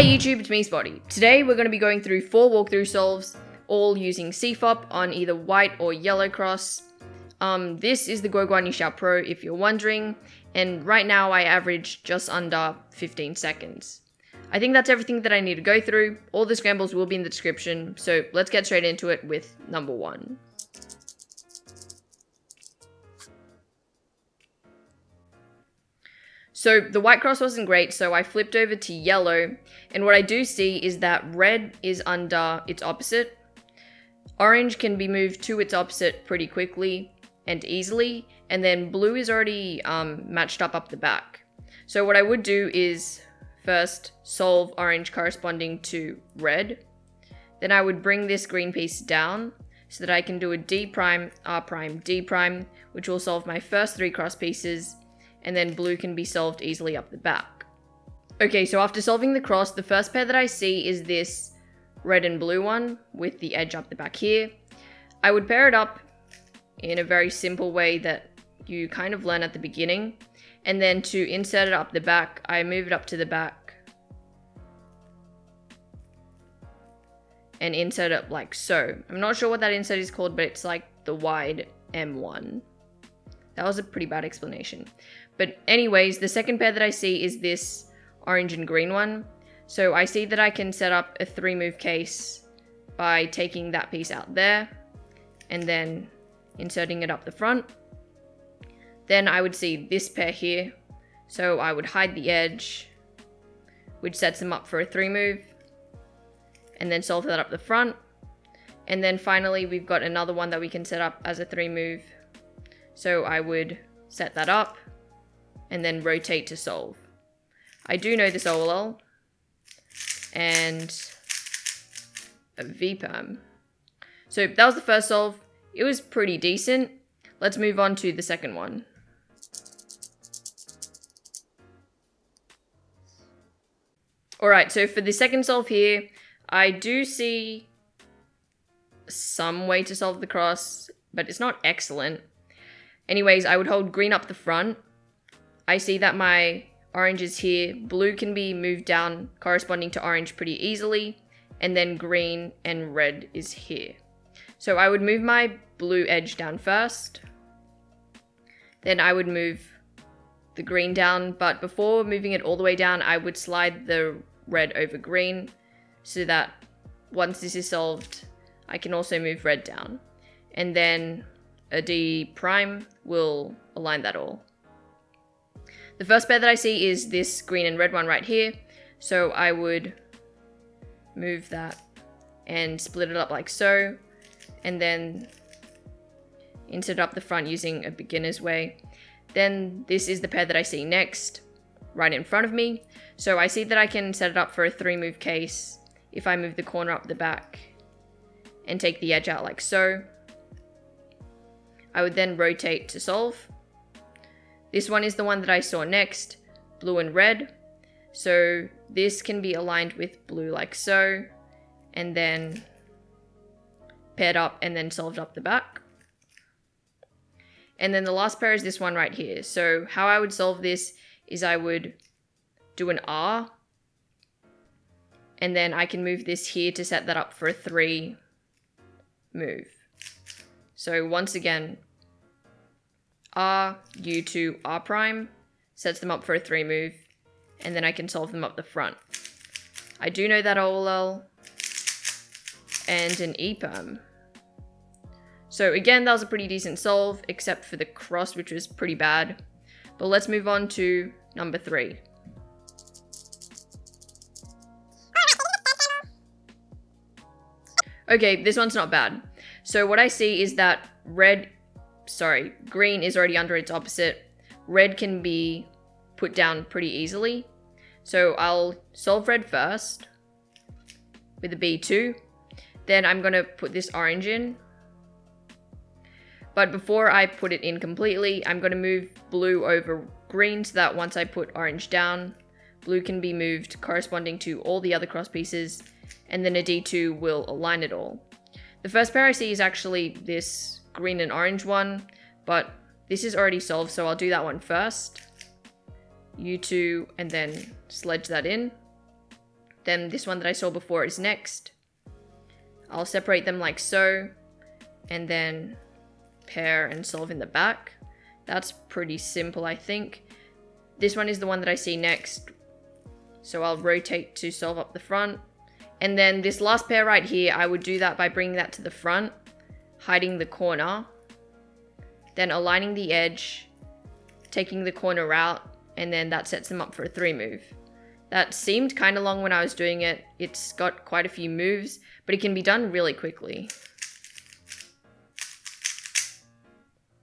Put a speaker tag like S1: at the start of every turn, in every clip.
S1: Hey YouTube, it's me Spotty. Today we're going to be going through 4 walkthrough solves, all using CFOP on either white or yellow cross. This is the Guoguan Xiao Pro if you're wondering, and right now I average just under 15 seconds. I think that's everything that I need to go through. All the scrambles will be in the description, so let's get straight into it with number 1. So the white cross wasn't great, so I flipped over to yellow, and what I do see is that red is under its opposite. Orange can be moved to its opposite pretty quickly and easily, and then blue is already matched up the back. So what I would do is first solve orange corresponding to red. Then I would bring this green piece down so that I can do a D prime, R prime, D prime, which will solve my first 3 cross pieces, and then blue can be solved easily up the back. Okay, so after solving the cross, the first pair that I see is this red and blue one with the edge up the back here. I would pair it up in a very simple way that you kind of learn at the beginning, and then to insert it up the back, I move it up to the back and insert it like so. I'm not sure what that insert is called, but it's like the wide M1. That was a pretty bad explanation. But anyways, the second pair that I see is this orange and green one. So I see that I can set up a 3-move case by taking that piece out there and then inserting it up the front. Then I would see this pair here. So I would hide the edge, which sets them up for a 3-move, and then solve that up the front. And then finally, we've got another one that we can set up as a 3-move. So I would set that up and then rotate to solve. I do know this OLL and a V-perm. So that was the first solve. It was pretty decent. Let's move on to the second one. Alright, so for the second solve here, I do see some way to solve the cross, but it's not excellent. Anyways, I would hold green up the front. I see that my orange is here. Blue can be moved down corresponding to orange pretty easily. And then green and red is here. So I would move my blue edge down first. Then I would move the green down. But before moving it all the way down, I would slide the red over green. So that once this is solved, I can also move red down. And then a D prime will align that all. The first pair that I see is this green and red one right here. So I would move that and split it up like so. And then insert up the front using a beginner's way. Then this is the pair that I see next, right in front of me. So I see that I can set it up for a 3-move case if I move the corner up the back and take the edge out like so. I would then rotate to solve. This one is the one that I saw next, blue and red. So this can be aligned with blue like so, and then paired up and then solved up the back. And then the last pair is this one right here. So how I would solve this is I would do an R, and then I can move this here to set that up for a 3-move. So once again, R, U to R prime, sets them up for a 3-move, and then I can solve them up the front. I do know that OLL and an E-perm. So again, that was a pretty decent solve, except for the cross, which was pretty bad. But let's move on to number 3. Okay, this one's not bad. So what I see is that green is already under its opposite. Red can be put down pretty easily. So I'll solve red first with a B2. Then I'm going to put this orange in. But before I put it in completely, I'm going to move blue over green so that once I put orange down, blue can be moved corresponding to all the other cross pieces, and then a D2 will align it all. The first pair I see is actually this green and orange one, but this is already solved, so I'll do that one first. U2, and then sledge that in. then this one that I saw before is next. I'll separate them like so, and then pair and solve in the back. That's pretty simple, I think. This one is the one that I see next, so I'll rotate to solve up the front. And then this last pair right here, I would do that by bringing that to the front, hiding the corner, then aligning the edge, taking the corner out, and then that sets them up for a 3 move. That seemed kind of long when I was doing it. It's got quite a few moves, but it can be done really quickly.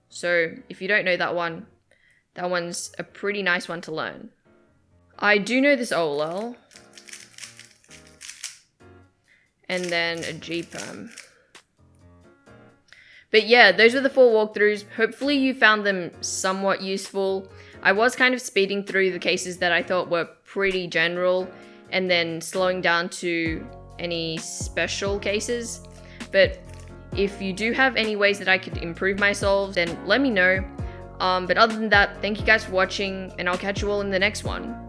S1: So if you don't know that one's a pretty nice one to learn. I do know this OLL. And then a G-perm. But yeah, those were the 4 walkthroughs. Hopefully you found them somewhat useful. I was kind of speeding through the cases that I thought were pretty general and then slowing down to any special cases. But if you do have any ways that I could improve my solves, then let me know. But other than that, thank you guys for watching, and I'll catch you all in the next one.